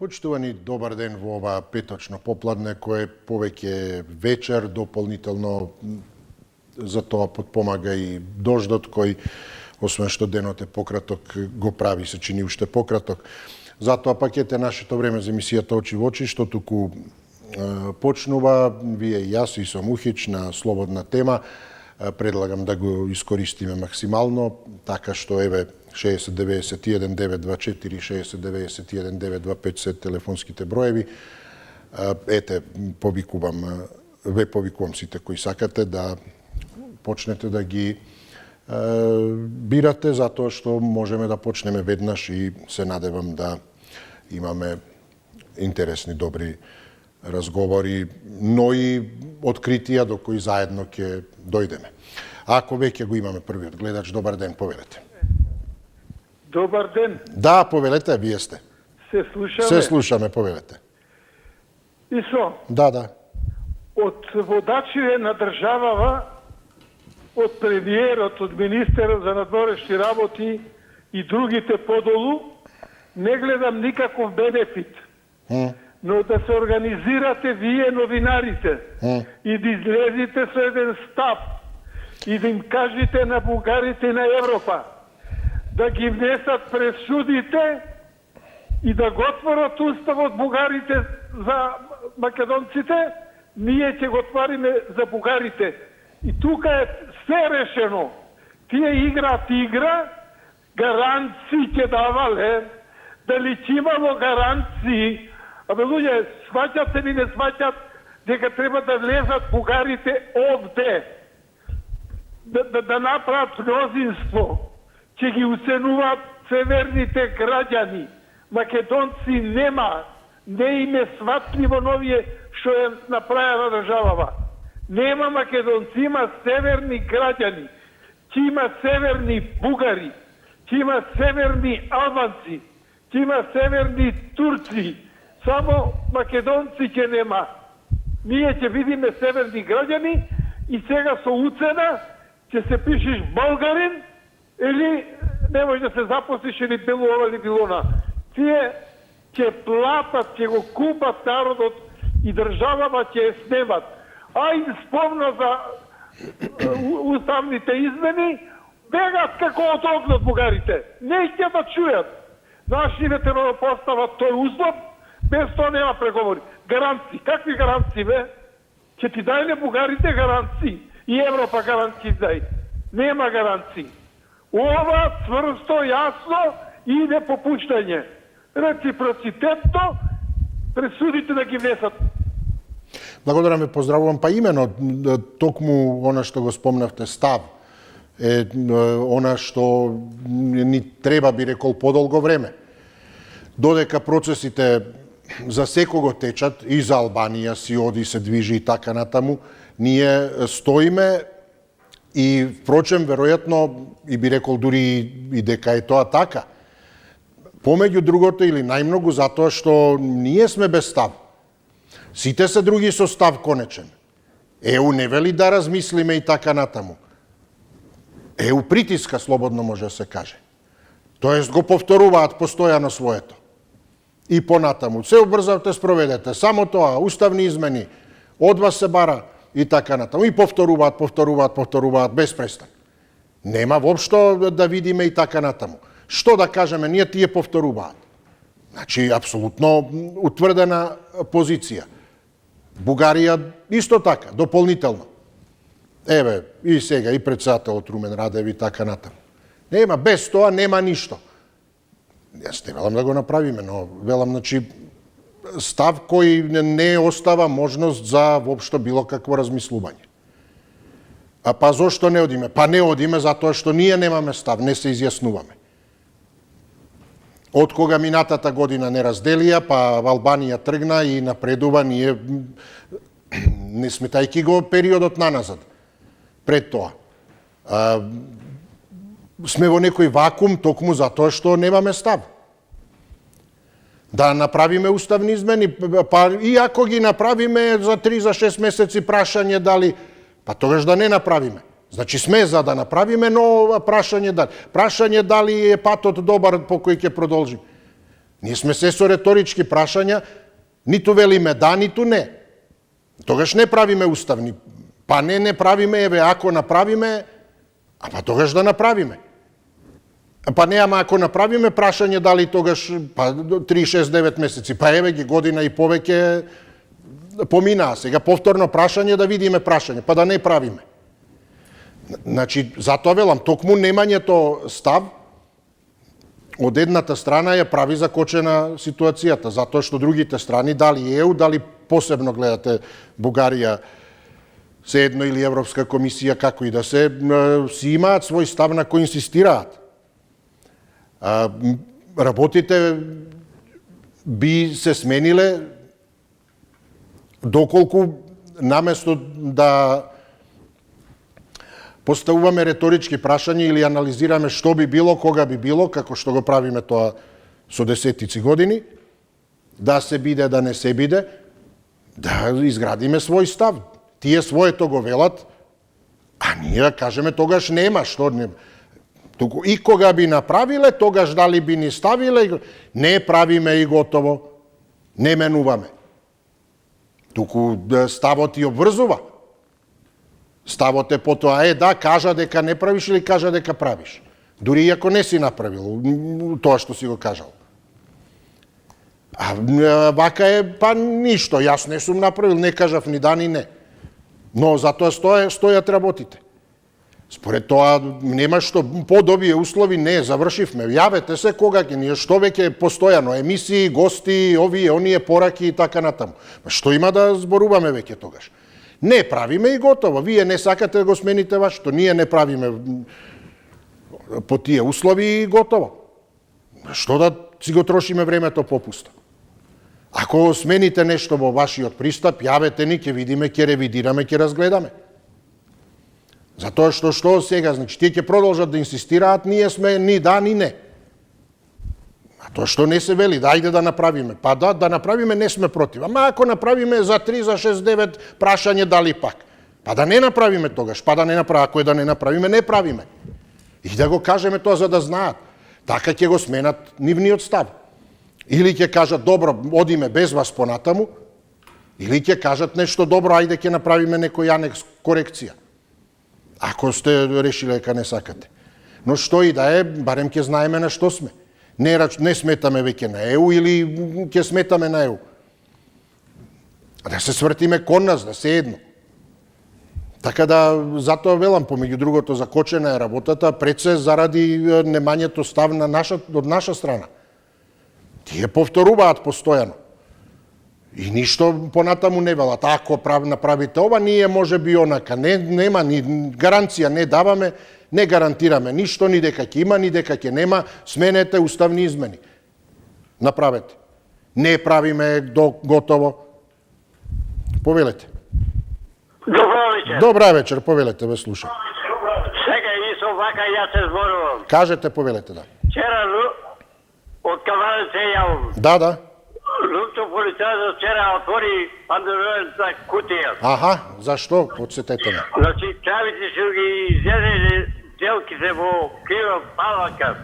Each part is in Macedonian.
Почитувани, добар ден во ова петочно попладне, кое повеќе вечер, дополнително за тоа подпомага и дождот, кој, освен што денот е пократок, го прави, се чини уште пократок. Затоа пак ете нашето време за емисијата Очи во очи, што туку почнува, вие и јас и со Мухич на слободна тема. Предлагам да го искористиме максимално, така што еве 60-91-924, 60-91-925 телефонските броеви. Ете, ве повикувам сите кои сакате да почнете да ги бирате, затоа што можеме да почнеме веднаш и се надевам да имаме интересни, добри разговори, но и откритија до кои заедно ќе дојдеме. Ако веќе го имаме првиот гледач, добар ден, повелете. Добар ден. Да, повелете, вие сте. Се слушаме? Се слушаме, повелете. Исо? Да. Од водачите на државава, од премиерот, од министерот за надворешни работи и другите подолу, не гледам никаков бенефит. Но да се организирате вие новинарите и да излезете со еден став и да им кажете на бугарите и на Европа да ги внесат пресудите и да го отворат уставот бугарите за македонците, ние ќе го отвориме за бугарите. И тука е се решено. Тие играат игра, гаранции ќе давале, дали ќе имало гаранции. Абе, луѓе, сваќат се или не сваќат дека треба да влезат бугарите овде, да направат мнозинство, че ги уценуваат северните граѓани. Македонци нема, не им е сватливо новие што е направена државава. Нема македонци, има северни граѓани, ќе има северни бугари, ќе има северни албанци, ќе има северни турци. Само македонци ќе нема. Ние ќе видиме северни граѓани и сега со уцена ќе се пишеш българин или не може да се запослиш или било ова или било она. Тие ќе платат, ќе го купат народот и државава ќе ја снемат. А им спомна за уставните измени, бегат како од огнот бугарите. Не ќе да чујат. Нашите треба да постават тој услов, без тоа нема преговори. Гаранции. Какви гаранции, бе? Ќе ти дајле бугарите гаранции и Европа гаранции дај. Нема гаранции. Ова цврсто, јасно иде попуштање. Реципроцитетно, пресудите да ги внесат. Благодарам ве, поздравувам. Па имено, токму она што го спомнавте, став, е она што ни треба, би рекол, подолго време. Додека процесите за секого течат, и за Албанија си оди, се движи и така натаму, ние стоиме и, впрочем, веројатно, и би рекол дури и дека е тоа така, помеѓу другото или најмногу затоа што ние сме без став. Сите се други со став конечен. ЕУ не вели да размислиме и така натаму. ЕУ притиска, слободно може да се каже. Тоест го повторуваат постојано своето. И понатаму. Се убрзавте, спроведете. Само тоа, уставни измени, од вас се бара и така натаму. И повторуваат без престан. Нема воопшто да видиме и така натаму. Што да кажеме, ние тие повторуваат. Значи, апсолутно утврдена позиција. Бугарија исто така, дополнително. Еве, и сега, и председателот Румен Радев и така натаму. Нема, без тоа нема ништо. Јас не велам да го направиме, но велам, значи, став кој не остава можност за воопшто било какво размислување. А па зошто не одиме? Па не одиме затоа што ние немаме став, не се изјаснуваме. Од кога минатата година не разделија, па Албанија тргна и напредува, ние не сметајки го периодот наназад. Пред тоа. Сме во некој вакуум токму затоа што немаме став. Да направиме уставни измени, па и ако ги направиме за 3 за 6 месеци прашање дали, па тогаш да не направиме. Значи сме за да направиме, но прашање дали. Прашање дали е патот добар по кој ќе продолжим. Ние сме се со реторички прашања, ниту велиме да, ниту не. Тогаш не правиме уставни. Па не правиме, еве, ако направиме, па тогаш да направиме. Па не, ама ако направиме прашање дали тогаш, па 3-6-9 месеци, па еве ги година и повеќе поминаа. Сега повторно прашање да видиме прашање, па да не правиме. Значи, затоа велам, токму немањето став од едната страна ја прави закочена ситуацијата, затоа што другите страни, дали ЕУ, дали посебно гледате Бугарија, се едно или Европска комисија, како и да се, си имаат свој став на кој инсистираат. Работите би се смениле доколку наместо да поставуваме реторички прашања или анализираме што би било, кога би било, како што го правиме тоа со десетици години, да се биде, да не се биде, да изградиме свој став. Тие своето го велат, а ние да кажеме тогаш нема, што нема. Туку и кога би направиле, тогаш дали би ни ставиле, не правиме и готово, не менуваме. Туку ставот и обврзува. Ставот е потоа, да, кажа дека не правиш или кажа дека правиш. Дури и ако не си направил тоа што си го кажал. А вака е, па ништо, јас не сум направил, не кажав ни да ни не. Но затоа стојат работите. Според тоа нема што, под овие услови не, завршивме. Јавете се кога ќе ние, што веќе постојано, емисии, гости, овие, оние пораки и така натаму. Што има да зборуваме веќе тогаш? Не правиме и готово. Вие не сакате да го смените вашето, ние не правиме по тие услови и готово. Што да си го трошиме времето попусто? Ако смените нешто во вашиот пристап, јавете ни, ќе видиме, ќе ревидираме, ќе разгледаме. Затоа што сега, значи, тие ќе продолжат да инсистираат, ние сме ни да, ни не. А тоа што не се вели, дајде да направиме. Па да направиме, не сме против. Ама ако направиме за 3, за 6, 9 прашање, дали пак? Па да не направиме тогаш, па да не направиме, ако е да не направиме, не правиме. И да го кажеме тоа за да знаат. Така ќе го сменат нивниот став. Или ќе кажат, добро, одиме без вас понатаму, или ќе кажат нешто добро, ајде ќе направиме некој анекс корекција. Ако сте решили дека не сакате. Но што и да е, барем ќе знаеме на што сме. Не сметаме веќе на ЕУ или ќе сметаме на ЕУ. Да се свртиме кон нас, да се едно. Така да, затоа велам, помеѓу другото, закочена е работата, пред се заради немањето став од наша страна. Тие повторуваат постојано. И ништо понатаму не велат. Ако направите ова, ние може би онака. Нема ни гаранција, не даваме, не гарантираме ништо, ни дека ќе има, ни дека ќе нема. Сменете уставни измени. Направете. Не правиме готово. Повелете. Добро вечер. Добра вечер, повелете, ве слушам. Сега и со вака јас се зборувам. Кажете, повелете, да. Вчера од Каварен се јавам. Да. Луто полицајот вчера отвори пандероната кутија. Аха, зашто? Подсетете ме. Значи, чавите се ги изедели делките во крива палака.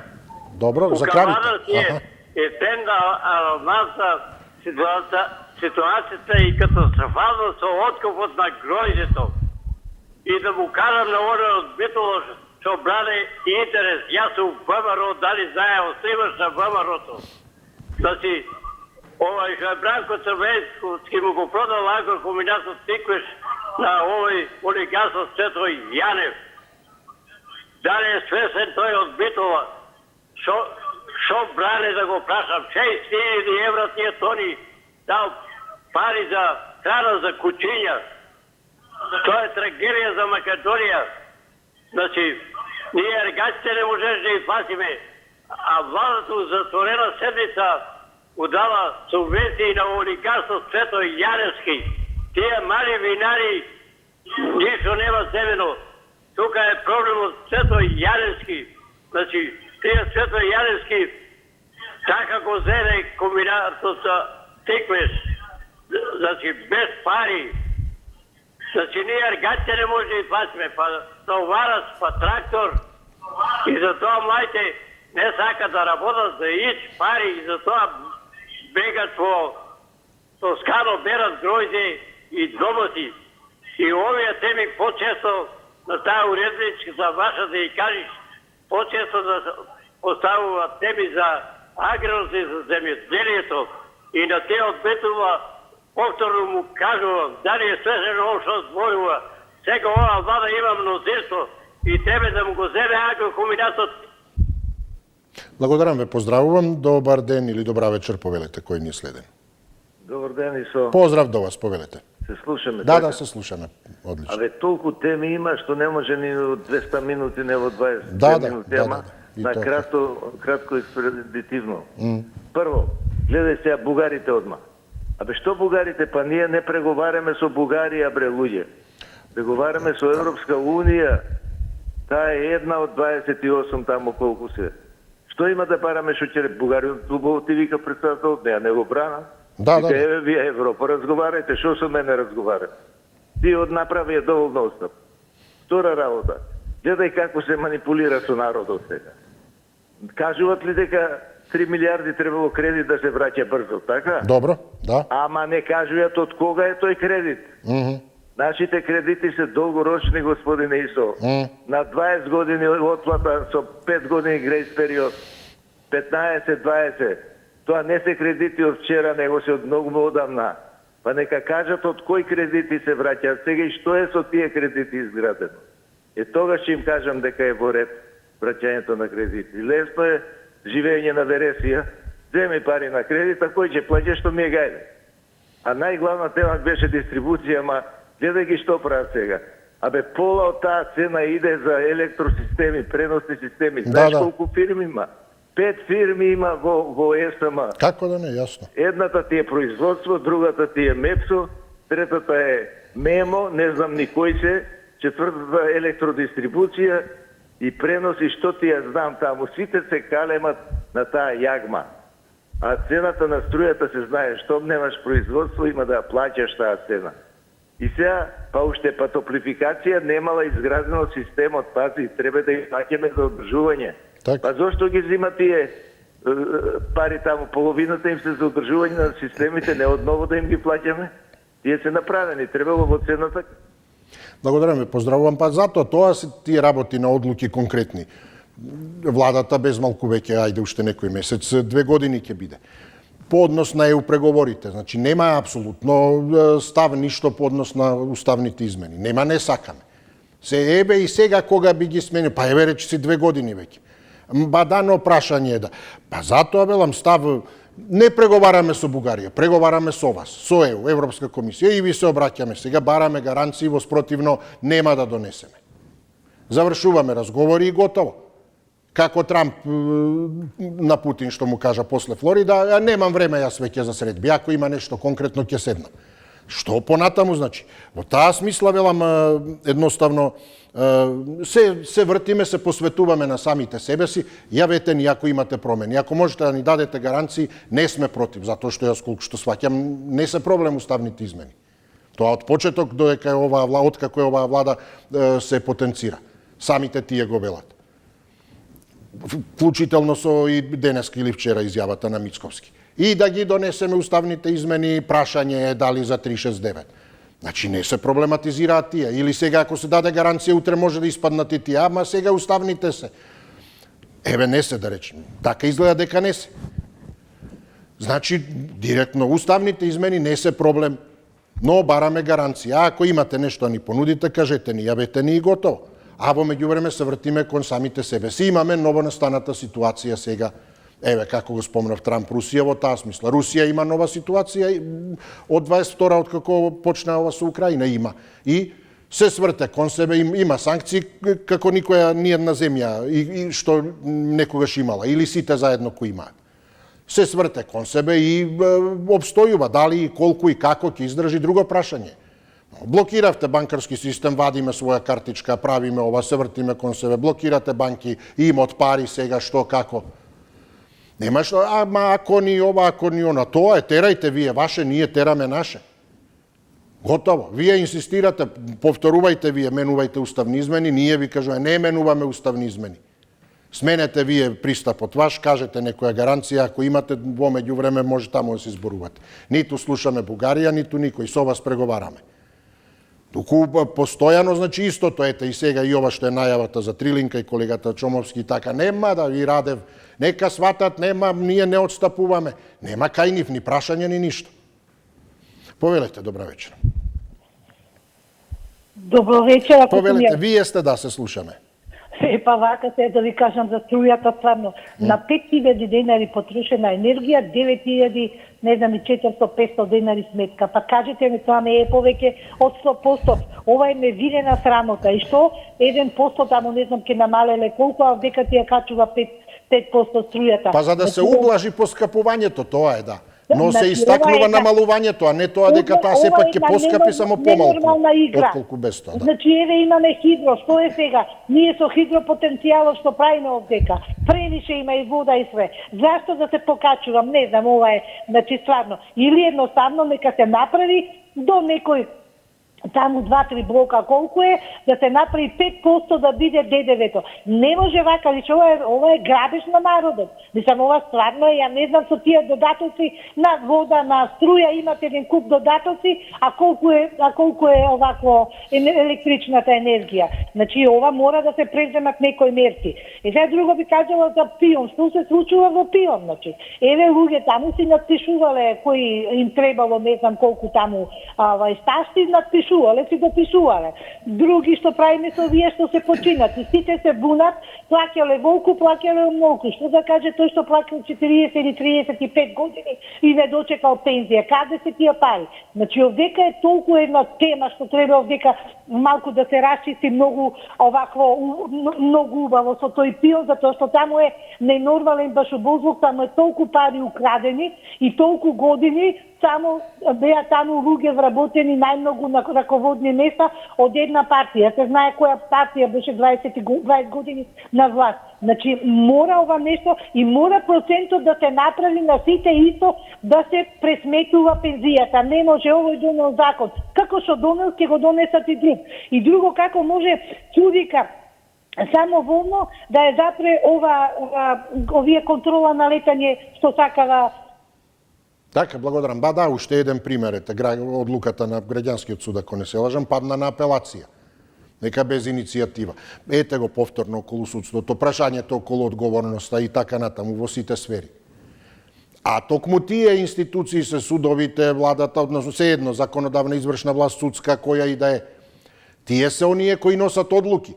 Добро, за кравите. У Каварен е тенда алармантна ситуацијата и катастрофална со откупот на гројдето. И да му кажам на оној од Битоло што бране интерес. Јас сум ВМРО, дали знае, остримаш на ВМРО-то. Значи, овој што е Бранко Црвенски му го продал агрокомбинатот Тиквеш на овој олигарсот Цветко Јанев. Дали е свесен тој од Битола? Шо бране да го прашам? 6.000 евра тие тони дал пари за храна за кучиња. Тоа е трагедија за Македонија. Значи, ние регаците не можеш да ги пасиме, а владата затворена седница удава субвенции на олигарсот Цветко Јаневски. Тие мали винари ништо нема земено. Тука е проблемот Цветко Јаневски. Значи, тие Цветко Јаневски така го зеде комбинатот за Тиквеш. Значи, без пари. Значи, ние аргатите не може да изпасиме, па товарас, па трактор. И затоа младите не сакат да работат за ич пари, и затоа бегат во Тоскано, берат гројде и домоти. И овие теми почесто на таа уредничка за ваша да ја кажеш, почесто да поставува теми за аграрното и за земјоделието и на те одметува, повторно му кажувам, дали е свесено ово што зборува, сега ова влада има мнозинство и тебе да му го земе агрокомбинатот. Благодарам ве, поздравувам, добар ден или добра вечер, повелете, кој ни следен. Добар ден, Исо. Поздрав до вас, повелете. Се слушаме. Да, така? да, се слушаме. Одлично. Абе, толку теми има, што не може ни од 200 минути, не во 20 Да, да, минути, да, ама да. И на тоа. кратко експедитивно. Прво, гледај сега бугарите одма. Абе, што бугарите? Па ние не преговараме со Бугарија, бре, луѓе. Преговараме со Европска Унија. Таа е една од 28 таму колку се. Што има да бараме што ќе Бугарија убаво ти вика председател, не го брана. Да, да, Вика, да. еве вие Европа, разговарајте, што со мене разговарате? Ти однаправи доволно отстап. Втора работа. Гледај како се манипулира со народот сега. Кажуваат ли дека 3 милиарди требало кредит да се враќа брзо, така? Добро, да. Ама не кажуваат од кога е тој кредит. Нашите кредити се долгорочни, господине Исо. На 20 години отплата со 5 години грейс период. 15-20. Тоа не се кредити од вчера, него се од многу одамна. Па нека кажат од кои кредити се враќаат сега и што е со тие кредити изградено. Тогаш ќе им кажам дека е во ред враќањето на кредити. Лесно е живење на вересија, земи пари на кредит, а кој ќе плаќа, што ми е гајде. А најглавна тема беше дистрибуција, ама гледај ги што прават сега. Абе, пола од таа цена иде за електросистеми, преносни системи. Знаеш да. колку фирми има? 5 фирми има во ЕСМ. Како да не, јасно. Едната ти е производство, другата ти е МЕПСО, третата е МЕМО, не знам ни кој се, четвртата е електродистрибуција и пренос и што ти ја знам таму. Сите се калемат на таа јагма. А цената на струјата се знае, штом немаш производство, има да ја плаќаш таа цена. И сега, па уште па топлификација немала изградено системот, пази, треба да ја плаќаме за одржување. Так. Па зошто ги зима тие пари таму, половината им се за одржување на системите, не одново да им ги плаќаме? Тие се направени, требало во цената. Благодарам ве, поздравувам, па затоа тоа се тие работи на одлуки конкретни. Владата без малку веќе, ајде уште некој месец, 2 години ќе биде. По однос на ЕУ преговорите, значи нема апсолутно став ништо по однос на уставните измени. Нема, не сакаме. Се ебе и сега кога би ги сменил, па еве речи си 2 години веќе. Ба дано прашање е да. Па затоа велам став, не преговараме со Бугарија, преговараме со вас, со ЕУ, Европска комисија и ви се обраќаме сега, бараме гаранции, во спротивно нема да донесеме. Завршуваме разговори и готово. Како Трамп на Путин што му кажа после Флорида, немам време јас веќе за средби, ако има нешто конкретно ќе седнам. Што понатаму значи? Во таа смисла велам едноставно се вртиме, се посветуваме на самите себе си, јавете ни ако имате промени. Ако можете да ни дадете гаранции, не сме против, затоа што јас колку што сваќам, не се проблем уставните измени. Тоа од почеток додека е оваа влада, откако е оваа влада се потенцира. Самите тие го велат. Вклучително со и денеска или вчера изјавата на Мицковски. И да ги донесеме уставните измени, прашање е дали за 369. Значи не се проблематизираат тие. Или сега ако се даде гаранција, утре може да испаднат и тие, ама сега уставните се. Еве не се да речем. Така изгледа дека не се. Значи, директно, уставните измени не се проблем, но бараме гаранција. Ако имате нешто да ни понудите, кажете ни, јавете ни и готово. А во меѓувреме се вртиме кон самите себе си. Имаме новонастаната ситуација сега. Еве, како го спомнав Трамп, Русија во таа смисла. Русија има нова ситуација од 22-та, од како почна ова со Украина, има. И се сврте кон себе, има санкции како никоја ни една земја, и што некогаш имала, или сите заедно кои имаат. Се сврте кон себе и обстојува, дали и колку и како ќе издржи, друго прашање. Блокиравте банкарски систем, вадиме своја картичка, правиме ова, се вртиме кон себе, блокирате банки, имот пари сега, што, како. Нема што, ама ако ни ова, ако ни она, тоа е, терајте вие ваше, ние тераме наше. Готово. Вие инсистирате, повторувајте вие, менувајте уставни измени, ние ви кажуваме, не менуваме уставни измени. Сменете вие пристапот ваш, кажете некоја гаранција, ако имате во меѓувреме може таму да се изборувате. Ниту слушаме Бугарија, ниту никој, со вас преговараме. Туку постојано, значи истото, ете и сега и ова што е најавата за Трилинка и колегата Чомовски, така нема да ви Радев, нека сватат, нема, ние не отстапуваме, нема кај нив, ни прашање, ни ништо. Повелете, добра вечер. Добро вечер, ако Повелете, вие сте да се слушаме. Па вака се да ви кажам за струјата, стварно. На 5000 денари потрошена енергија, 9000, не знам, 400-500 денари сметка. Па кажете ми, тоа не е повеќе од 100%. Ова е невидена срамота. И што? 1% таму, не знам, ке намалеле колку, а дека ти ја качува 5% струјата. Па за да се ублажи поскапувањето, тоа е, да. Но се истакнува намалувањето, а не тоа дека таа сепак ќе поскапи само помалку, отколку без тоа. Да. Значи, еве имаме хидро, што е сега? Ние со хидропотенцијалот што правиме овдека, превише има и вода и све. Зашто да се покачувам? Не знам, ова е, значи, стварно. Или едноставно нека се направи до некој таму 2-3 блока колку е, да се направи 5% да биде ДДВ-то. Не може вака, више ова е грабеж на народот. Мислам, ова стварно е, ја не знам со тие додатоци на вода, на струја, имате еден куп додатоци, а колку е овакво електричната енергија. Значи, ова мора да се преземат некои мерки. И сега друго би кажала за ПИОН, што се случува во ПИОН, значи. Еве луѓе таму си надпишувале кои им требало, не знам колку таму сташти, надпишувале, си допишувале. Други што правиме со овие што се починат, и сите се бунат, плаќале волку, плаќале омолку. Што да каже тој што плаќал 40 или 35 години и не дочекал пензија? Каде се тие пари? Значи, овдека е толку една тема што треба овдека малку да се расчисти многу овакво, многу убаво со тој ПИО, затоа што таму е ненормален башобозвук, таму е толку пари украдени и толку години, само беа таму луѓе вработени најмногу на раководни места од една партија. Се знае која партија беше 20 години на власт. Значи, мора ова нешто и мора процентот да се направи на сите исто, да се пресметува пензијата. Не може овој донел закон. Како што донел, ќе го донесат и друг. И друго, како може чудика само волно да е запре овие контрола на летање што сакава. Така, благодарам. Ба да, уште еден пример, одлуката на граѓанскиот суд, ако не се лажам, падна на апелација. Нека без иницијатива. Ете го повторно околу судството, прашањето околу одговорноста и така натаму во сите сфери. А токму тие институции се судовите, владата, односно се едно, законодавна, извршна власт, судска, која и да е. Тие се оние кои носат одлуки.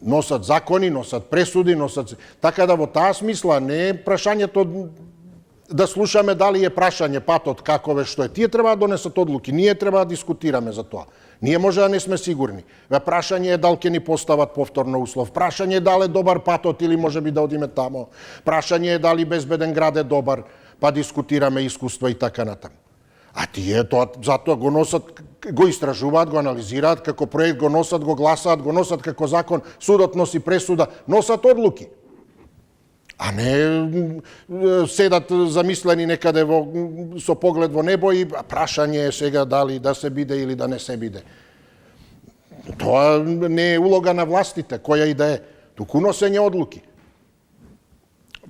Носат закони, носат пресуди, носат... Така да во таа смисла не е прашањето да слушаме дали е прашање патот каков е, што е. Тие треба да донесат одлуки, ние треба да дискутираме за тоа. Ние може да не сме сигурни. Прашање е дали ќе ни постават повторно услов. Прашање е дали е добар патот или може би да одиме тамо. Прашање е дали безбеден град е добар, па дискутираме искуства и така натаму. А тие тоа затоа го носат, го истражуваат, го анализираат, како проект го носат, го гласаат, го носат како закон, судот носи пресуда, носат одлуки. А не седат замислени некаде со поглед во небо и прашање е сега дали да се биде или да не се биде. Тоа не е улога на властите, која и да е, туку носење одлуки.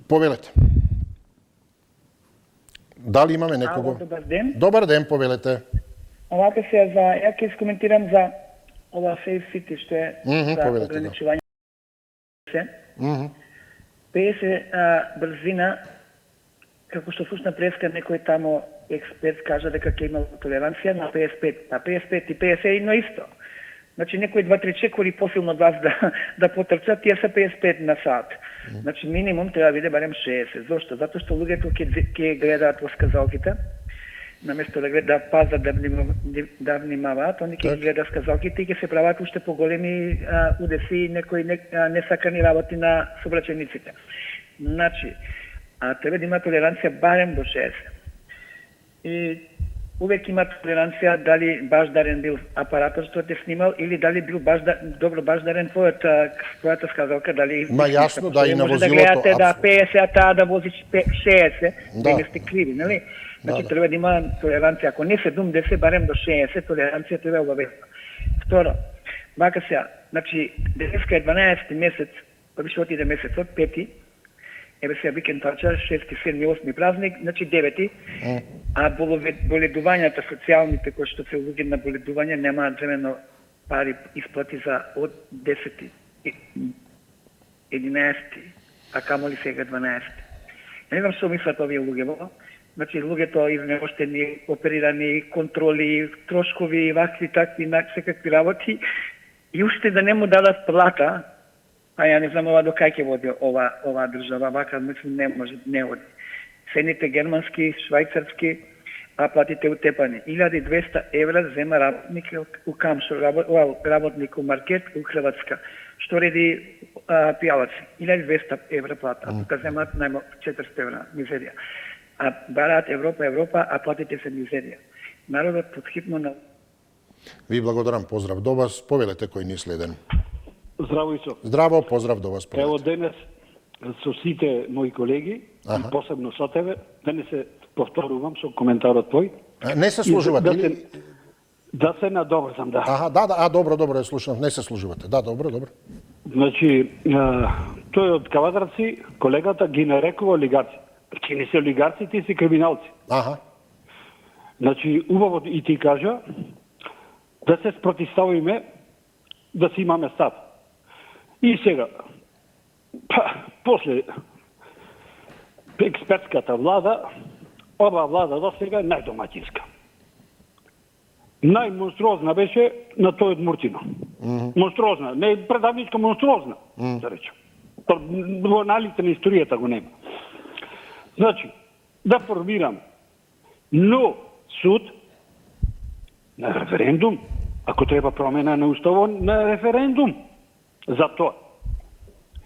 Повелете. Дали имаме некого? Добар ден. Добар ден, повелете. Овака се ја ќе искоментирам за ова Safe City, што е за ограничување. 50 брзина, како што слушна преска, некој тамо експерт кажа дека ќе има толеранција на 55, па 55 и 50 е едно исто. Значи некои 2-3 чекори посилно од вас да потрчат, тие се 55 на сат. Значи минимум треба да биде барем 60. Зошто? Затоа што луѓето ќе гледаат во сказалките, наместо да пазат, да внимаваат, они ќе гледаат сказалките и ќе се прават уште поголеми удеси и некои несакани работи на сообраќајниците. Значи, треба да има толеранција барем до 60. И увек има толеранција дали баждарен бил апаратот што те снимал или дали бил добро баждарен твојата сказалка, дали... Ма јасно, да, и на возилото. Може да гледате да 50, а таа да вози 60, да не сте криви, нели? Значи, треба да има толеранција. Ако не 70, барем до 60, толеранција треба обавезна. Второ, вака сега, значи, денеска е 12 месец Обично отиде месецот, 5. Еве сега викенд тача, 6, 7, 8 празник, значи 9. А боледувањата социјалните кои што се луѓе на боледување немаат времено пари исплати за од 10. 11. А камоли сега 12. Не знам што мислат овие луѓе, значи луѓето изнемоштени, оперирани, контроли, трошкови, вакви, такви, секакви работи, и уште да не му дадат плата, а ја не знам ова до кај ќе води ова држава, вака мислам не може, не оди. Цените германски, швајцарски, а платите утепани. 1200 евра зема работник у Камшо, работник у Маркет у Хрватска. Што реди пијалаци? 1200 евра плата, а тука земат најмо 400 евра, мизерија. А бараат Европа, а платите се мизерија. Народот подхитно на... Ви благодарам, поздрав до вас. Повелете кој ни следен. Здраво Исо. Здраво, поздрав до вас. Ево денес со сите мои колеги, и посебно со тебе, денес се повторувам со коментарот твој. Не се служувате или? Да се надобрзам, да. Аха, да, добро, ја слушам. Не се служувате. Да, добро. Значи, тој од Кавадарци, колегата ги нарекува олигарци. Ти не си олигарци, ти си криминалци. Аха. Значи, убаво и ти кажа, да се спротивставиме, да си имаме став. И сега, после експертската влада, ова влада до сега е најдомаќинска. Најмонструозна беше на тој од Муртино. Монструозна, не предавничка, монструозна, да речем. Во налите на историјата го нема. Значи, да формирам нов суд на референдум, ако треба промена на уставот, на референдум за тоа.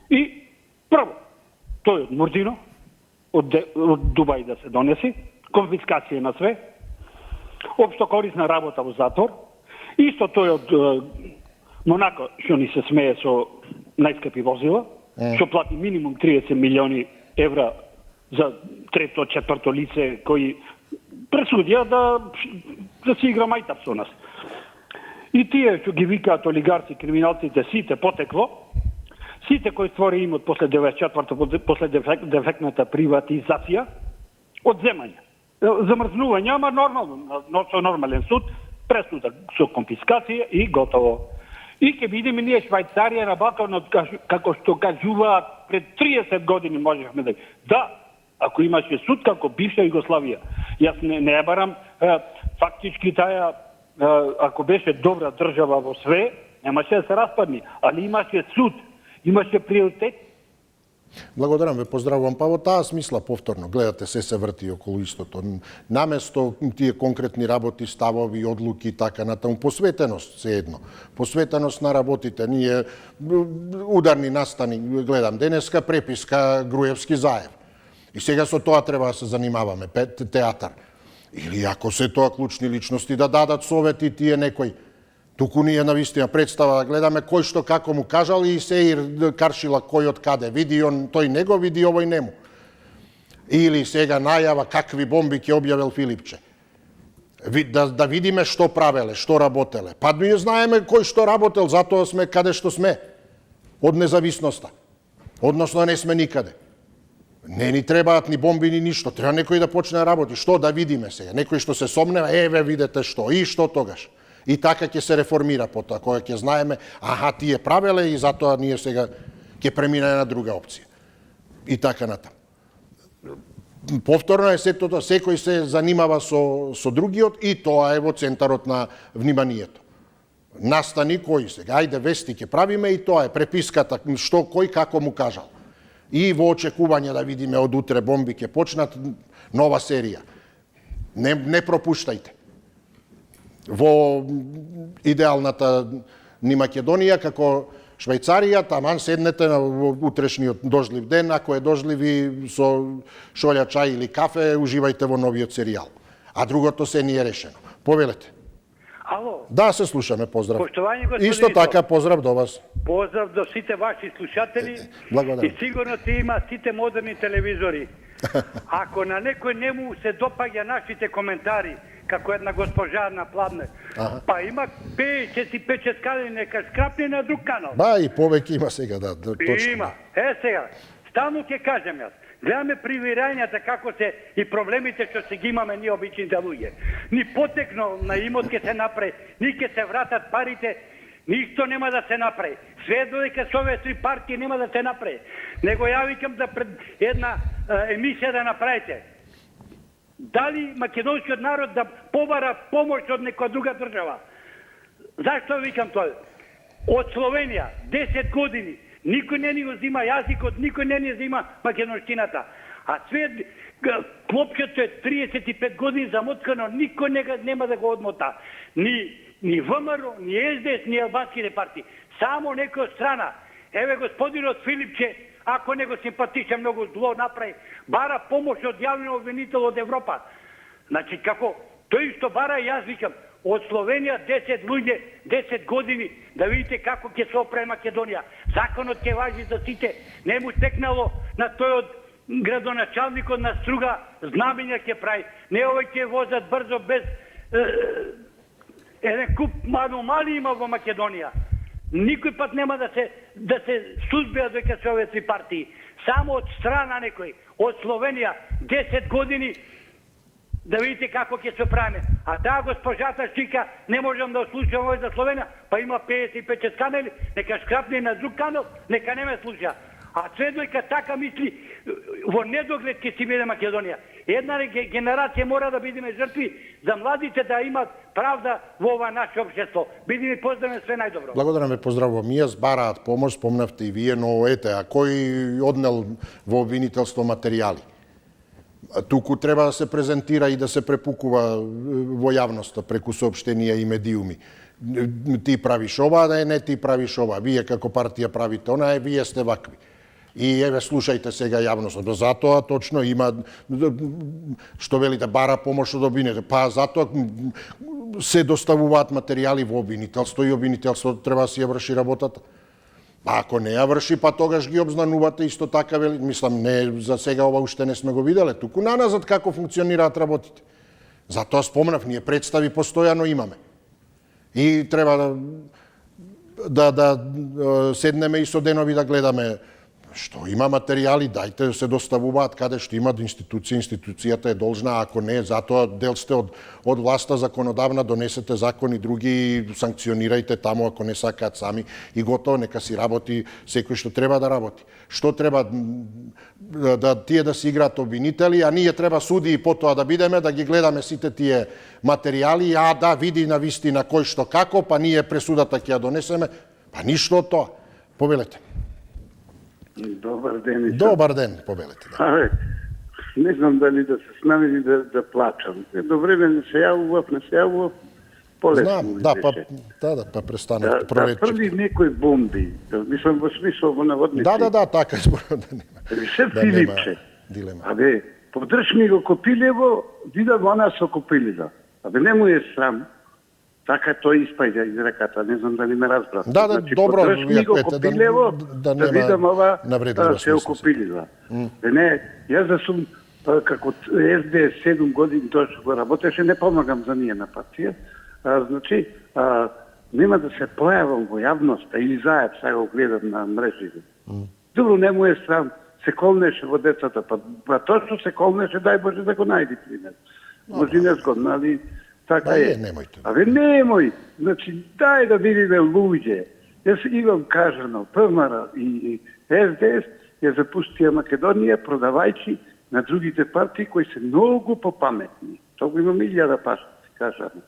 И прво, тој од Муртино, од Дубај да се донеси, конфискација на све, општо корисна работа во затвор, исто тој од Монако, што ни се смее со најскапи возила, што плати минимум 30 милиони евра за трето, четврто лице кои пресудија да си игра мајтап со нас. И тие што ги викаат олигарци, криминалците, сите потекло, сите кои створи имот после 94-то, после дефектната приватизација, одземање. Замрзнување, ама нормално, со нормален суд, пресуда со конфискација и готово. И ќе видиме ние Швајцарија работено како што кажуваат пред 30 години можевме да... Да, ако имаше суд како бивша Југославија. Јас не ја барам фактички таа, ако беше добра држава во све, немаше да се распадни, али имаше суд, имаше приоритет. Благодарам ве, поздравувам. Па во таа смисла повторно, гледате, се врти околу истото. Наместо тие конкретни работи, ставови, одлуки и така натаму, посветеност се едно. Посветеност на работите. Ние ударни настани, гледам денеска, преписка Груевски Заев. И сега со тоа треба да се занимаваме, театар. Или ако се тоа клучни личности да дадат совети тие некои. Туку ние на вистина представа да гледаме кој што како му кажал и се каршила кој од каде. Види он, тој не го види, овој нему. Или сега најава какви бомби ќе објавил Филипче. Да видиме што правеле, што работеле. Па ние знаеме кој што работел, затоа сме каде што сме. Од независноста. Односно не сме никаде. Не ни требаат ни бомби, ни ништо. Треба некој да почне да работи. Што да видиме сега? Некој што се сомнева, еве видете што. И што тогаш? И така ќе се реформира потоа, кога ќе знаеме, аха, тие правеле и затоа ние сега ќе преминеме на друга опција. И така натаму. Повторно е сето тоа, секој се занимава со другиот и тоа е во центарот на вниманието. Настани кој сега, ајде вести ќе правиме и тоа е преписката, што кој како му кажал. И во очекување да видиме од утре бомби ќе почнат нова серија. Не пропуштајте. Во идеалната ни Македонија, како Швајцарија, таман седнете на утрешниот дождлив ден, ако е дождливи со шолја чај или кафе, уживајте во новиот серијал. А другото се ни е решено. Повелете. Ало. Да, се слушаме, поздрав. Поштовање, господин Исто така, поздрав до вас. Поздрав до сите ваши слушатели. Благодарам. И сигурно ти има сите модерни телевизори. Ако на некој не му се допаѓа нашите коментари, како една госпожа на Пладне. Па има ќе си пече скали, нека скрапне на друг канал. Ба, и повеќе има сега, да, точно. Има. Сега, стално ќе кажем јас. Гледаме привирањата како се и проблемите што се ги имаме ние обичните луѓе. Ни потекно на имот ќе се направи, ни ќе се вратат парите, ништо нема да се направи. Све додека со овие три партии нема да се направи. Него ја викам да пред една емисија да направите. Дали македонскиот народ да побара помош од некоја друга држава? Зашто викам тоа? Од Словенија 10 години никој не ни го зима јазикот, никој не ни зима македонштината. А све клопчето е 35 години замоткано, никој нема да го одмота. Ни ВМРО, ни СДС, ни албанските партии. Само некој од страна. Еве господинот Филипче, ако не го симпатичен, многу зло направи, бара помош од јавен обвинител од Европа. Значи, како тој што бара, јас викам, од Словенија 10 луѓе, 10 години, да видите како ќе се оправи Македонија. Законот ќе важи за сите. Не му текнало на тој од градоначалникот на Струга, знамења ќе прави. Не овој ќе возат брзо без еден куп аномалии има во Македонија. Никој пат нема да се сузбија дека се овие три партии. Само од страна некој, од Словенија 10 години, да видите како ќе се правиме. А таа госпожата Шика, не можам да слушам овој за Словенија, па има 55 канали, нека скрапне на друг канал, нека не ме слуша. А све дека така мисли, во недоглед ќе си биде Македонија. Една генерација мора да бидеме жртви за младите да имат правда во ова наше општество. Бидеме поздравени, све најдобро. Благодарам ве, поздравувам. Јас бараат помош, спомнавте и вие, но ете, а кој однел во обвинителство материјали? Туку треба да се презентира и да се препукува во јавноста преку соопштенија и медиуми. Ти правиш ова, не ти правиш ова. Вие како партија правите она, вие сте вакви. И еве слушајте сега јавноста. Затоа точно има што велите бара помош од обвинителите. Па затоа се доставуваат материјали во обвинителство и обвинителството треба да си ја врши работата. Па ако не ја врши, па тогаш ги обзнанувате исто така, мислам, не за сега ова уште не сме го виделе, туку наназад како функционираат работите. Затоа спомнав, ние представи постојано имаме. И треба да седнеме и со денови да гледаме што има материјали, дајте се доставуваат каде што има институција, институцијата е должна, ако не, затоа дел сте од власта законодавна, донесете закони други, санкционирајте таму ако не сакаат сами и готово, нека си работи секој што треба да работи. Што треба да тие да се играат обвинители, а ние треба суди и потоа да бидеме, да ги гледаме сите тие материјали, а да види на вистина кој што како, па ние пресудата ќе ја донесеме, па ништо од тоа. Повелете. Добар ден. Добар ден, повелете. Да. Не знам дали да се смели да плачам. Едно време не се јавував, полесно. Знам, па престанете. Да први некој бомби, мислам во смисол во наводници. Да, така изборот да нема. Се Филипче. Дилема. Абе, подрж ми го Копилево, видам она со Копилево. Абе, не му е срам. Така тој испаѓа изреката, не знам дали ме разбра. Да, значи, добро, подрж ми го Копилево, да видам ова се окупилива. Не, јас да сум како СДС 7 години точно го работеше, не помагам за ние на партија. Значи, нема да се појавам во јавноста или заед, сега го гледам на мрежите. Добро, не му е срам, се колнеше во децата, па точно се колнеше, дај Боже да го најди пример. Може не згодно, али така е. Немојте. Абе, немој. Значи, дај да видиме луѓе. Јас Иван Кажанов, ПМР и СДС ја запустија Македонија продавајќи на другите партии кои се многу попаметни. Тоа го имам 1000 пашти, кажано.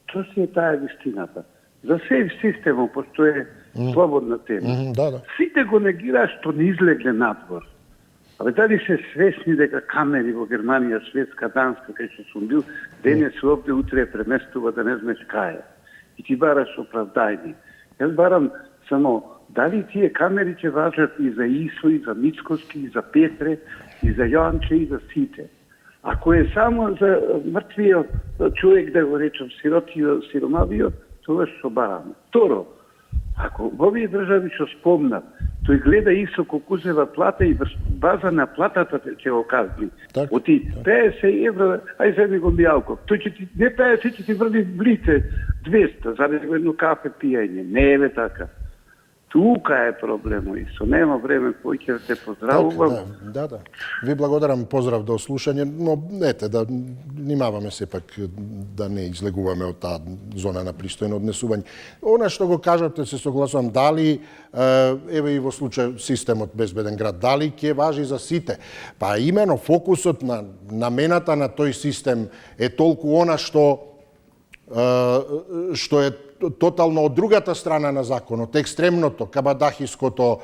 Тоа си е таа вистината. За сев системот постоje слободна тема. Сите го негираат што не излегле надвор. Абе, дали се свесни дека камери во Германија, Шведска, Данска, кај што сум бил, денес овде, утре преместува да не знаеш кај е. И ти бараш оправдајни. Јас барам само, дали тие камери ќе важат и за Исо, и за Мицкоски, и за Петре, и за Јоанче, и за сите. Ако е само за мртвиот човек, да го речам, сиромавиот, тоа што бараме. Второ, ако во овие држави што спомнат, Тој гледа исто колку зева плата и врз база на платата ќе го казни. Так, Оти 50 евро, ај седи го Мијалков. Тој ќе ти, не 50, ќе ти врди в лице 200 за едно кафе пиење. Не е така. Тука е проблемот исто. Нема време, кој ќе те поздравувам. Да. Ви благодарам, поздрав до слушање, но ете, да внимаваме сепак да не излегуваме од таа зона на пристојно однесување. Она што го кажате, се согласувам, дали, еве и во случај системот Безбеден град, дали ќе важи за сите? Па имено фокусот на намената на тој систем е толку она што е тотално од другата страна на законот, екстремното, кабадахиското,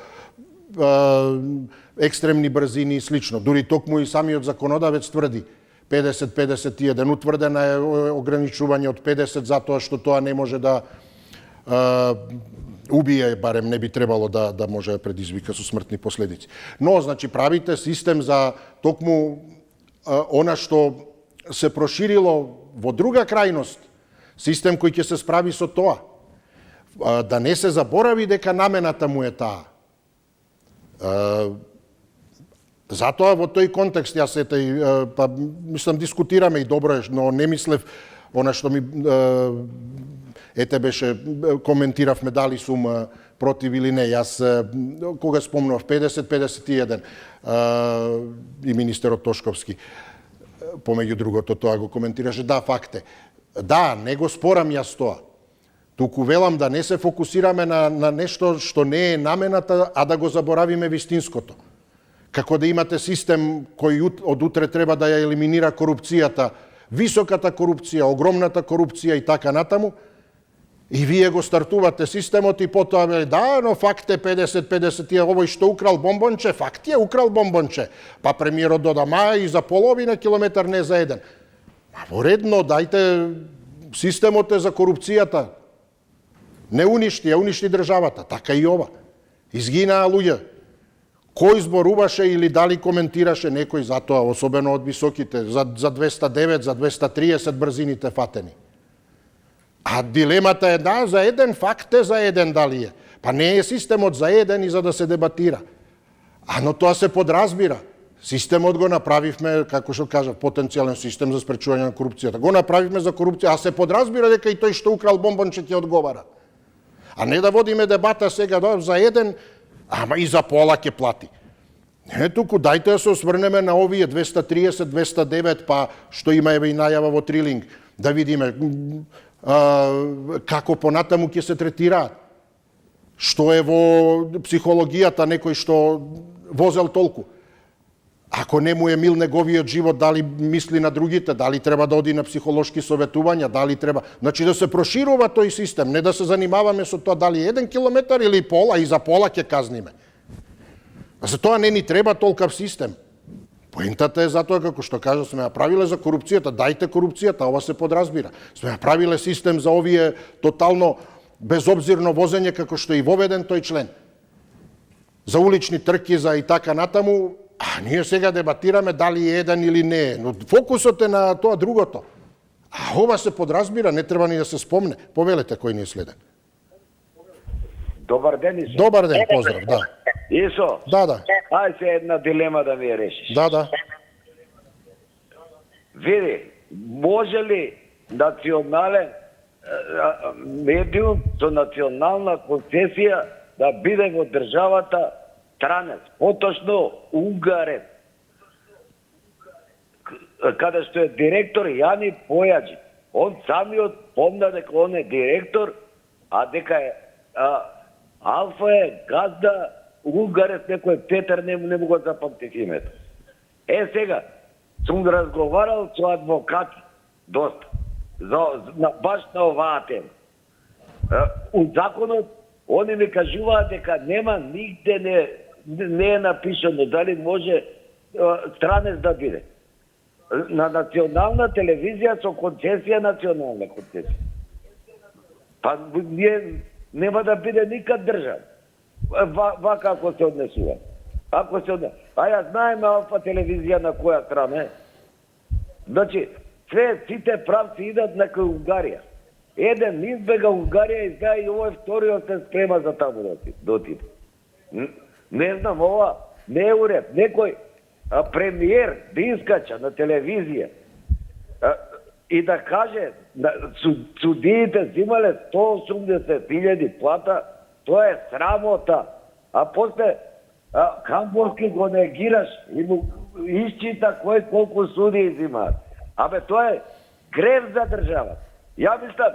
екстремни брзини и слично. Дури токму и самиот законодавец тврди 50-51, утврдена е ограничување од 50 затоа што тоа не може да убие, барем не би требало да може да предизвика со смртни последици. Но, значи, правите систем за токму она што се проширило во друга крајност, систем кој ќе се справи со тоа. Да не се заборави дека намената му е таа. Затоа во тој контекст јас па мислам дискутираме и добро е, но не мислев она што ми беше коментиравме дали сум против или не. Јас кога спомнував 50-51 и министерот Тошковски помеѓу другото тоа го коментираше, да, факт е. Да, не го спорам јас тоа. Туку велам да не се фокусираме на нешто што не е намената, а да го заборавиме вистинското. Како да имате систем кој од утре треба да ја елиминира корупцијата, високата корупција, огромната корупција и така натаму, и вие го стартувате системот и потоа вели, да, но факт е 50-50, овој што украл бомбонче, факт е украл бомбонче. Па премиерот додама и за половина километар, не за еден. Во редно, дајте, системот е за корупцијата. Не уништи, уништи државата. Така и ова. Изгинаа луѓе. Кој зборуваше или дали коментираше некој за тоа, особено од високите, за 209, за 230 брзините фатени. А дилемата е, да, за еден факт е за еден дали е. Па не е системот за еден и за да се дебатира. Но тоа се подразбира. Системот го направивме, како што кажа, потенцијален систем за спречување на корупцијата. Го направивме за корупција, а се подразбира дека и тој што украл бомбонче ќе одговара. А не да водиме дебата сега за еден, ама и за пола ќе плати. Не, туку дајте да се осврнеме на овие 230, 209, па што има еве и најава во Трилинг, да видиме како понатаму ќе се третираат. Што е во психологијата некој што возел толку. Ако не му е мил неговиот живот, дали мисли на другите, дали треба да оди на психолошки советувања, дали треба... Значи да се проширува тој систем, не да се занимаваме со тоа дали 1 километар или пола, и за пола ќе казниме. За тоа не ни треба толкав систем. Поентата е затоа, како што кажа, сме направиле за корупцијата, дајте корупцијата, ова се подразбира. Сме направиле систем за овие тотално безобзирно возење, како што и воведен тој член. За улични трки, за и така натаму, а ние сега дебатираме дали е еден или не е, но фокусот е на тоа другото. А ова се подразбира, не треба ни да се спомне. Повелете кој ни е следен. Добар ден, Исо. Добар ден, поздрав, да. Исо. Да. Ај се една дилема да ми ја решиш. Да. Види, може ли национален медиум со национална концесија да биде во државата странец, поточно унгарен, каде што е директор Јани Појаджи. Он самиот помна дека он е директор, а дека е Алфа е газда, унгарец некој Петар, не му го запамтих името. Сега, сум разговарал со адвокати, доста, баш на оваа тема. У законот, они ми кажуваат дека нема нигде не е напишано дали може странец да биде. На национална телевизија со концесија, национална концесија. Па ние нема да биде никад држава. Вака ако се однесува. Јас знаеме Алфа телевизија на која страна е. Значи, сите правци идат на кај Унгарија. Еден избега Унгарија, издаја и овој вториот се спрема за таму да отиде. Не знам, ова не е уред. Некој премиер да искача на телевизија и да каже судиите зимале 180.000 плата, тоа е срамота. А после Камборски го негираш и му исчита кој колку судии зимаат. Абе, тоа е грев за држава. Ја мислам,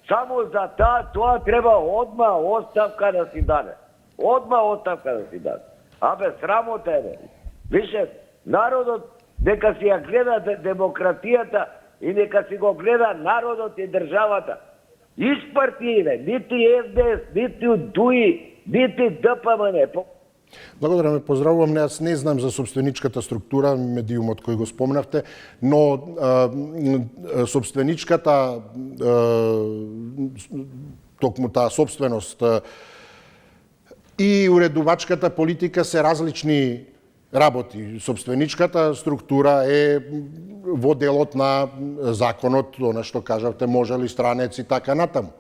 само за тоа треба одма оставка да си даде. Одма оставка да си даде. Абе, срамота е, бе. Више, народот нека си ја гледа демократијата и нека си го гледа народот и државата. Испартиите, нити СДС, нити ДУИ, нити ДПМН. Благодарам, поздравувам. Јас не знам за собственичката структура, медиумот кој го спомнавте, но собственичката, токму таа собственост и уредувачката политика се различни работи. Собственичката структура е во делот на законот, она што кажавте, може ли странец и така натаму.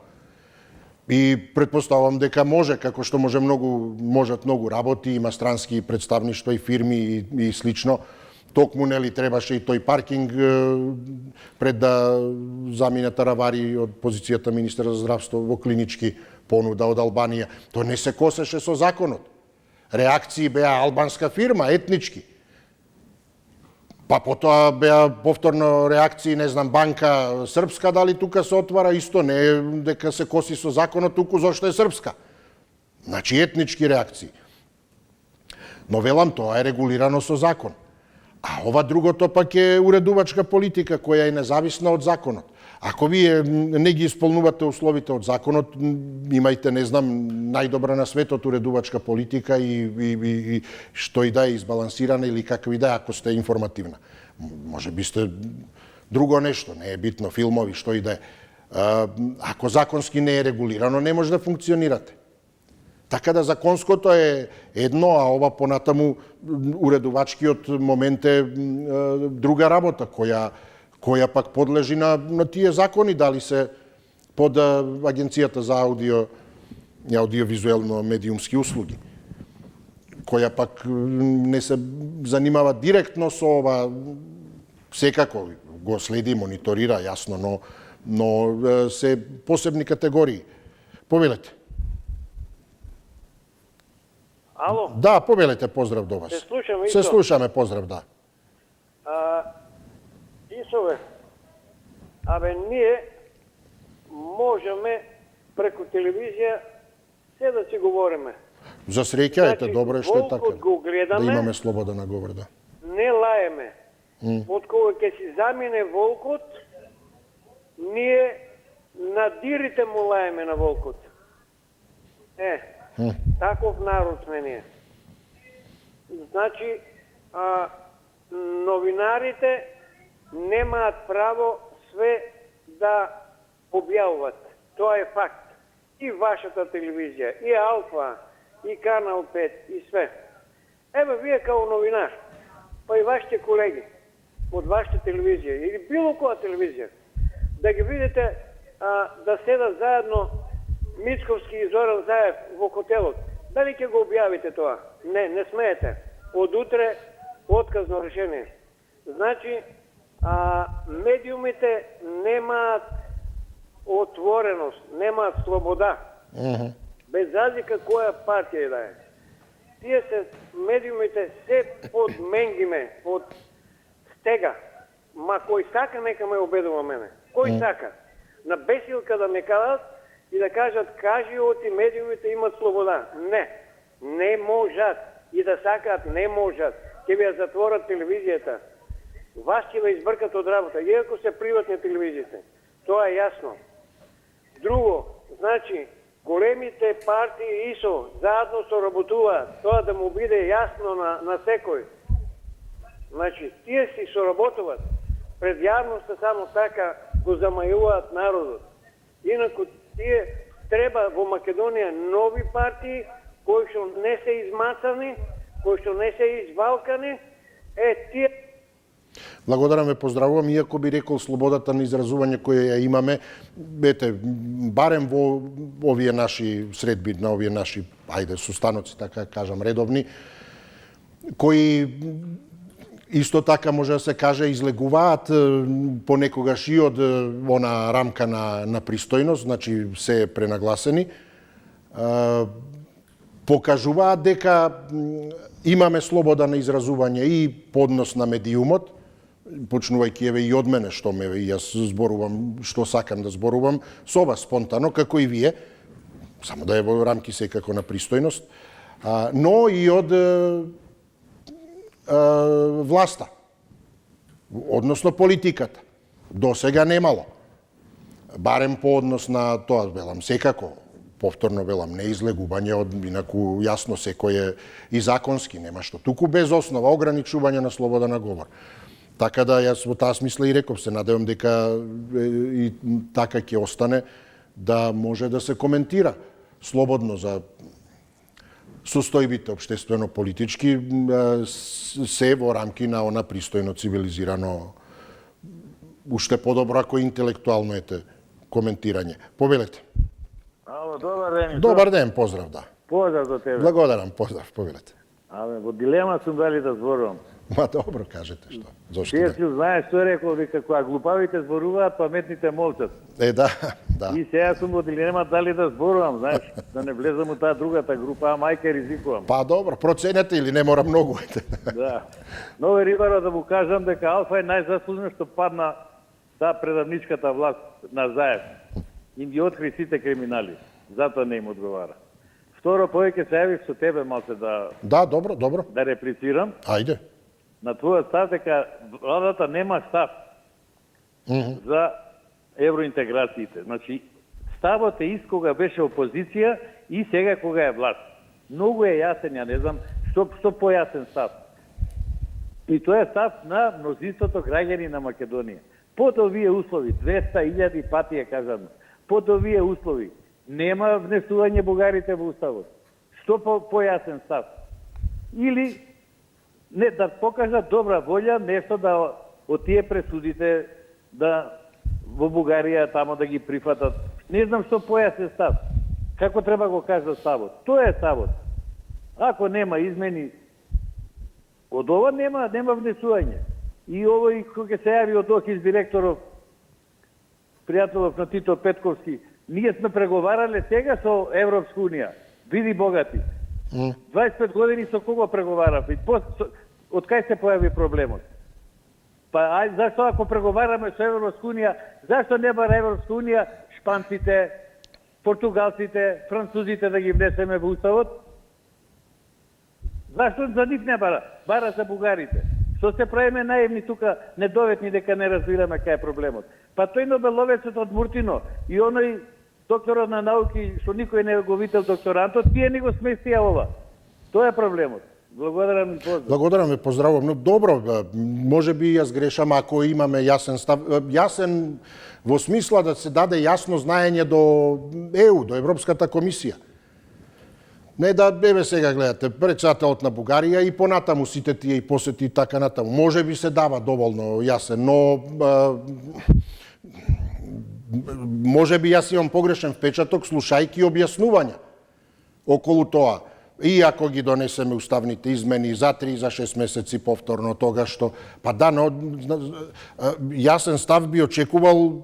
И предпоставам дека може, како што можат многу работи, има странски представништва и фирми и слично. Токму нели требаше и тој паркинг пред да замине Таравари од позицијата министер за здравство во клинички понуда од Албанија. Тоа не се косеше со законот. Реакции беа албанска фирма, етнички. Па потоа беа повторно реакции, не знам, банка српска, дали тука се отвара, исто не е дека се коси со законот, туку зашто е српска. Значи етнички реакции. Но велам, тоа е регулирано со закон. А ова другото пак е уредувачка политика, која е независна од законот. Ако вие не ги исполнувате условите од законот, имајте, не знам, најдобра на светот уредувачка политика и што и да е избалансирана или какви да е, ако сте информативна. Може би сте друго нешто, не е битно, филмови, што и да е. Ако законски не е регулирано, не може да функционирате. Така да законското е едно, а ова понатаму уредувачкиот момент е друга работа, која пак подлежи на тие закони, дали се под Агенцијата за аудиовизуелно медиумски услуги, која пак не се занимава директно со ова, секако го следи, мониторира, јасно, но се посебни категории. Повелете. Ало? Да, повелете, поздрав до вас. Се слушаме, Исо. Се слушаме, поздрав, да. Исове, абе ние можеме преку телевизија се да си говориме. За среќа, ете, добро е што е така. Го гледаме, да имаме слобода на говор, да. Не лаеме. Од кога ќе си замине волкот, ние на дирите му лаеме на волкот. Таков народ сме ние. Значи, новинарите немаат право све да објавуват. Тоа е факт. И вашата телевизија, и Алфа, и Канал 5, и све. Еве, вие као новинар, па и вашите колеги од вашата телевизија, или било која телевизија, да ги видите да седат заедно Мицковски и Зоран Заев во хотелот. Дали ќе го објавите тоа? Не смеете. Од утре отказно решение. Значи, медиумите немаат отвореност, немаат слобода. Без разлика која партија да е. Тие се, медиумите се под менгиме, под стега. Ма кој сака нека ме обедува мене. Кој сака? На бесилка да ме кадат и да кажат кажиот и медиумите имат слобода. Не можат. И да сакаат, не можат. Ќе ви ја затворат телевизијата. Вас ќе ве избркат од работа, иако се приватни телевизиите. Тоа е јасно. Друго, значи, големите партии ИСО заедно соработуваат. Тоа да му биде јасно на секој. Значи, тие си соработуваат. Пред јавноста само така го замајуваат народот. Инаку тие треба во Македонија нови партии кои што не се измацани, кои што не се извалкани, тие. Благодарам ве, поздравувам, иако би рекол слободата на изразување која ја имаме, ете, барем во овие наши средби, на овие наши, ајде, состаноци, така кажам, редовни, кои исто така може да се каже излегуваат понекогаш и од она рамка на пристојност, значи се пренагласени, покажуваат дека имаме слобода на изразување и поднос на медиумот, почнувајќи еве и од мене, што ме и јас зборувам, што сакам да зборувам, со вас спонтано, како и вие, само да е во рамки секако на пристојност, но и од власта, односно политиката. До сега немало. Барем по однос на тоа, велам, секако, повторно велам, не излегување од, инаку јасно секој е и законски, нема што. Туку без основа, ограничување на слобода на говор. Така да јас во таа смисла и реков, се надевам дека и така ќе остане, да може да се коментира слободно за состојбите општествено-политички, се во рамки на она пристојно, цивилизирано, уште подобро ако интелектуално ете коментирање. Повелете. Ало, добар ден. Добар ден, поздрав, да. Поздрав до тебе. Благодарам, поздрав, повелете. Абе, во дилема сум дали да зборувам. Ма добро, кажете што. Зошто Ти да? си знаеш што рекол, вика, кога глупавите зборуваат, паметните молчат. Да, да. И сега сум во дилема дали да зборувам, знаеш, да не влезам у таа другата група, а мајка ризикувам. Па добро, проценете или не мора многу. Да. Но Рибаро да му кажам дека Алфа е најзаслужен што падна таа предавничката власт на Заев. Им ги откри сите криминали. Затоа не им одговара. Второ, повеќе се јавив со тебе малце да... Да, добро, добро. Да реплицирам. Ајде. На твојот став дека владата нема став за евроинтеграциите. Значи, ставот е ист кога беше опозиција и сега кога е власт. Многу е јасен, ја не знам, што појасен став. И тоа е став на мнозинството граѓани на Македонија. Под овие услови, 200.000 пати е кажано, под овие услови нема внесување бугарите во уставот. Што појасен став? Или не да покажат добра волја, нешто да од тие пресудите да во Бугарија тамо да ги прифатат. Не знам што појасен став. Како треба го кажа ставот? Тоа е ставот. Ако нема измени од ова, нема внесување. И овој кој ќе се јави од Охис директоров, пријателов на Тито Петковски, ние сме преговарале сега со Европска унија. Биди богати. 25 години со кого преговаравме? Од кај се појави проблемот? Па зашто ако преговараме со Европска унија, зашто не бара Европска унија шпанците, португалците, французите да ги внесеме во уставот? Зашто за нив не бара? Бара за бугарите. Што се правиме наивни тука, недоветни дека не разбираме кај е проблемот. Па тој Нобеловецот од Муртино и оној докторот на науки што никој не го видел докторантот, тие не го сместија ова. Тоа е проблемот. Благодарам и поздрав. Благодарам ве, поздравувам. Но добро, може би јас грешам ако имаме јасен став. Јасен во смисла да се даде јасно знаење до ЕУ, до Европската комисија. Не да, еве сега гледате, председателот на Бугарија и понатаму сите тие и посети и така натаму. Може би се дава доволно јасен, но може би јас имам погрешен впечаток слушајќи објаснувања околу тоа. И ако ги донесеме уставните измени за 3 за 6 месеци повторно тога што па да, но јасен став би очекувал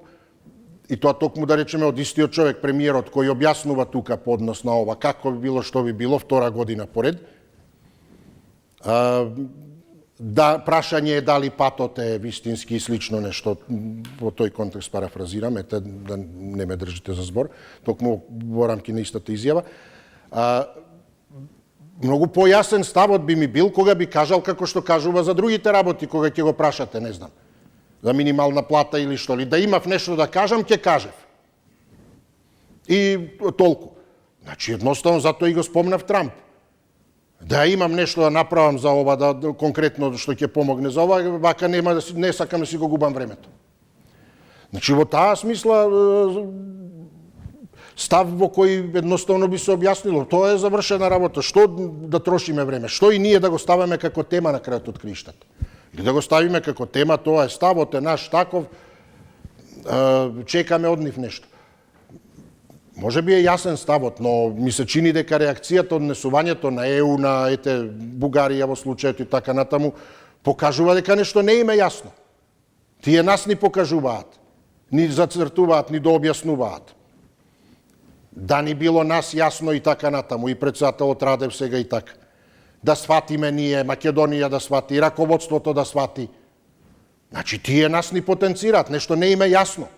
и тоа токму да речеме од истиот човек, премиерот кој објаснува тука поднос на ова, како би било, што би било, втора година поред. Да, прашање е дали патот е вистински и слично нешто, во тој контекст парафразирам, ете, да не ме држите за збор, токму во рамки на истата изјава. Многу појасен ставот би ми бил кога би кажал како што кажува за другите работи, кога ќе го прашате, не знам, за минимална плата или што ли. Да имав нешто да кажам, ќе кажев. И толку. Значи, едноставно, затоа и го спомнав Трамп. Да имам нешто да направам за ова, да конкретно што ќе помогне за ова, вака нема да не сакам да си го губам времето. Значи, во таа смисла, став во кој едноставно би се објаснило. Тоа е завршена работа. Што да трошиме време? Што и ние да го ставаме како тема на крајот од криштата? Или да го ставиме како тема, тоа е ставот е наш таков, чекаме од нив нешто. Може би е јасен ставот, но ми се чини дека реакцијата, однесувањето на ЕУ, на Бугарија во случајот и така натаму, покажува дека нешто не им е јасно. Тие нас ни покажуваат, ни зацртуваат, ни дообјаснуваат. Да ни било нас јасно и така натаму, и председателот Радев сега и така. Да сватиме ние, Македонија да свати, и раководството да свати. Значи, тие нас ни потенцираат, нешто не им е јасно.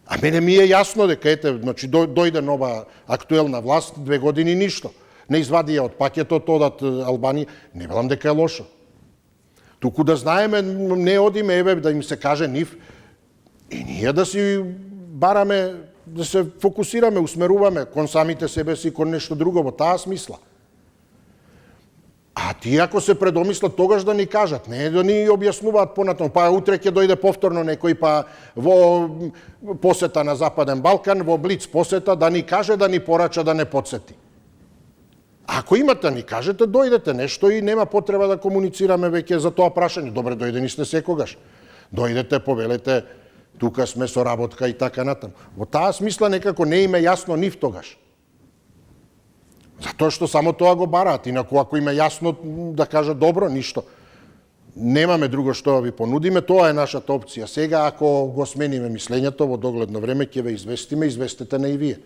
А мене ми е јасно дека, значи, дојде нова актуелна власт, 2 години ништо. Не извади ја од пакетот, одат Албанија, не велам дека е лошо. Туку да знаеме, не одиме, да им се каже нив, и ние да си бараме, да се фокусираме, усмеруваме кон самите себе си, кон нешто друго, во таа смисла. А тие ако се предомислат, тогаш да ни кажат, не да ни објаснуваат понатаму, па утре ќе дојде повторно некој, па во посета на Западен Балкан, во Блиц посета, да ни каже, да ни порача, да не подсети. Ако имате, ни кажете, дојдете нешто и нема потреба да комуницираме веќе за тоа прашање. Добре, дојдени сте секогаш. Дојдете, повелете, тука сме со работка и така натаму. Во таа смисла некако не им е јасно нив тогаш. Затоа што само тоа го бараат, инаку ако им е јасно да кажат добро, ништо. Немаме друго што ви понудиме, тоа е нашата опција. Сега, ако го смениме мислењето, во догледно време ќе ве известиме, известете на и вие.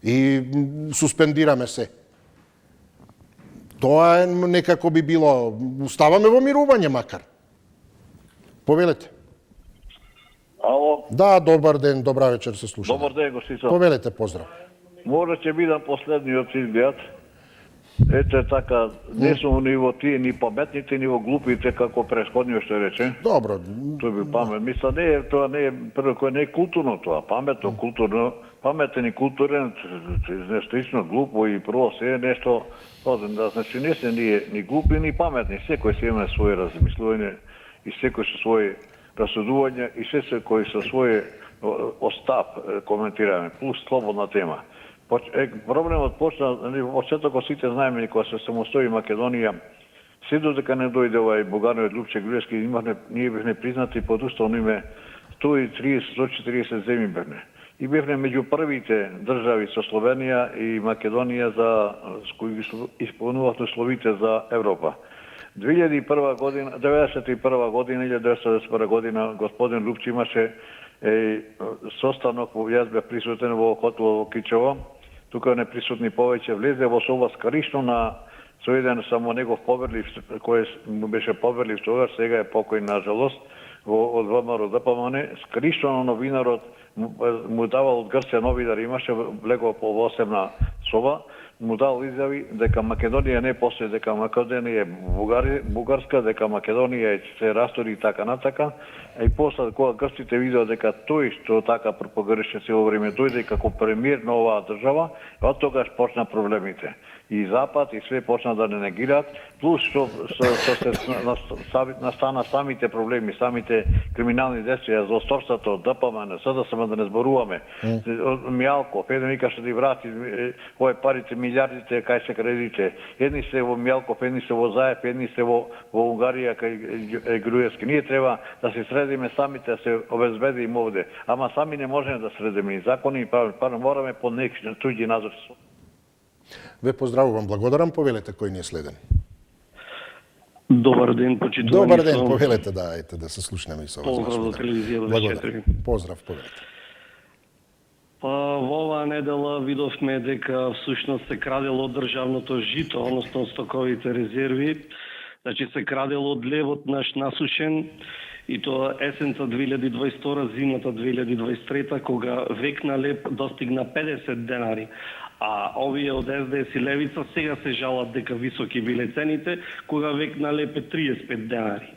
И суспендираме се. Тоа е некако би било, уставаме во мирување макар. Повелете. Ало? Да, добар ден, добра вечер, се слушаме. Добар ден, гостица. Повелете, поздрав. Може ќе бидам последниот изглед. Ете така, не сум ни во тие, ни паметните, ни во глупите, како претходниот што рече. Добро. Тој би памет. Мисля, не е, тоа не е, прво кој не е културно тоа. Паметно, културно, паметен и културен, нешто лично глупо и прво се е нешто, да, значи не се ни глупи, ни паметни. Секој се има своје размислување и секој со своје расудување и секој со своје остап коментираме, плюс слободна тема. Проблемот почна, од сето кога сите знаеме, кога се самостои Македонија, се додека не дојде овај Буганоvić Лупче Груевски, ние бевме признати под уставно име 130-140 земји бевме. И бевме меѓу првите држави со Словенија и Македонија с кои ги исполнуваат условите за Европа. 1991 година, 1991 година, господин Лупче имаше состанок, јас бев присутен во хотел во Кичево, тука не присутни повеќе, влезе во соба скришно со еден само негов поверлив, кој му беше поверлив тогаш, сега е покој на жалост, од ВМРО ДПМН, скришно новинарот му давал од Грција новинар, имаше влегол по 8 соба, му дал изјави дека Македонија не постои, дека Македонија е бугарска, дека Македонија е се растори и така натака. И после кога грците видеа дека тој што така пропагираше цело време дојде како премиер на оваа држава, од тогаш почна проблемите. И Запад и све почна да не негираат, плюс што се настана самите проблеми, самите криминални действија, злосторството, ДПМН, СДСМ да не зборуваме, Мјалков, еден викаше да врати овој парите, милиардите, кај се кредите. Едни се во Мјалков, едни се во Заев, едни се во Унгарија, кај Груевски. Ние треба да се средиме самите, да се обезбедиме овде. Ама сами не можеме да средиме ни закони, па мораме по некои туѓи надзор. Ве поздравувам, благодарам, повелете кој ни е следен. Добар ден, почитувани. Добар ден, повелете, да, ете да се слушнеме и со вас. Поздрав до телевизија Благодарам. Поздрав, повелете. Па во оваа недела видовме дека всушност се крадело од државното жито, односно стоковите резерви. Значи се крадело од левот наш насушен и тоа есенца 2022, зимата 2023, кога век на леп достигна 50 денари. А овие од СДС и Левица сега се жалат дека високи биле цените, кога век на леп е 35 денари.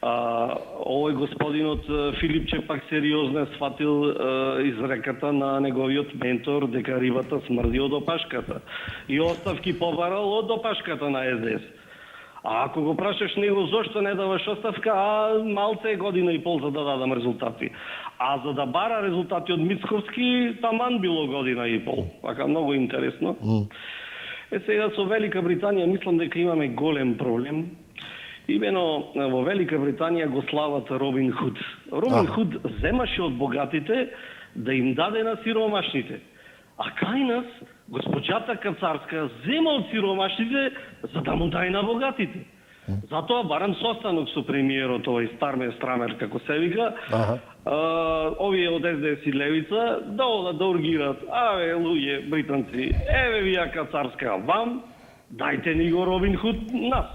Овој господинот Филипче пак сериозно сватил изреката на неговиот ментор дека рибата смрди од опашката. И оставки побарал од опашката на СДС. А ако го прашаш него зошто не даваш оставка, малце е година и пол за да дадам резултати. А за да бара резултати од Мицковски, таман било година и пол. Така многу интересно. Сега со Велика Британија мислам дека имаме голем проблем. Имено во Велика Британија го слават Робин Худ. Робин Худ земаше од богатите да им даде на сиромашните. А кај нас госпоđата Кацарска зема од сиромашните за да му даде на богатите. Затоа барам состанок со премиерот, овој Стармер Страмер, како се вика, овие од СДС и Левица, да одат да ургират, аве, луѓе, британци, еве вија Кацарска, вам, дајте ни го Робин Худ нас.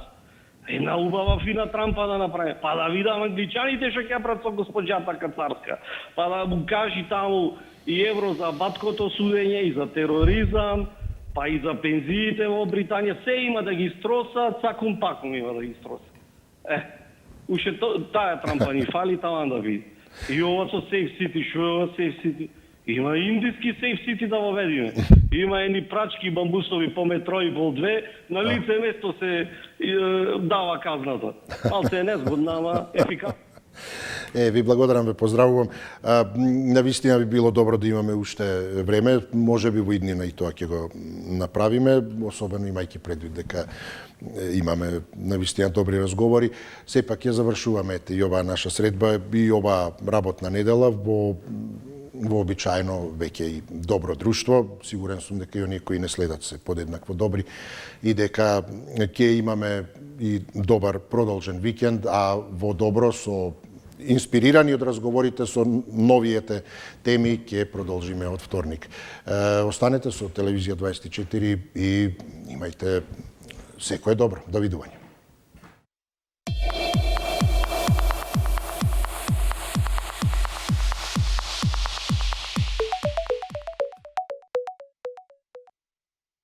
Една убава фина трампа да направи, па да видам англичаните што ќе прат со госпоđата Кацарска, па да му кажи таму и евро за баткото судење, и за тероризам, па и за пензиите во Британија, се има да ги стросат, цакум пакум има да ги стросат. Уште таа трампа ни фали, таман да види. И ова со Safe City, шо е ова Safe City? Има индиски Safe City да воведиме. Има едни прачки бамбусови по метро и пол 2, на лице место се дава казната. Малце е незгодна, ама ефикасно. Ви благодарам, ве поздравувам. Навистина би било добро да имаме уште време, може би во иднина и тоа ќе го направиме, особено имајќи предвид дека имаме навистина добри разговори. Сепак ја завршуваме и оваа наша средба и оваа работна недела во вообичаено веќе и добро друштво. Сигурен сум дека и оние кои не следат се подеднакво добри и дека ќе имаме и добар продолжен викенд, а во добро со инспирирани од разговорите со новиете теми ќе продолжиме од вторник. Останете со Телевизија 24 и имајте секое добро. Довидување.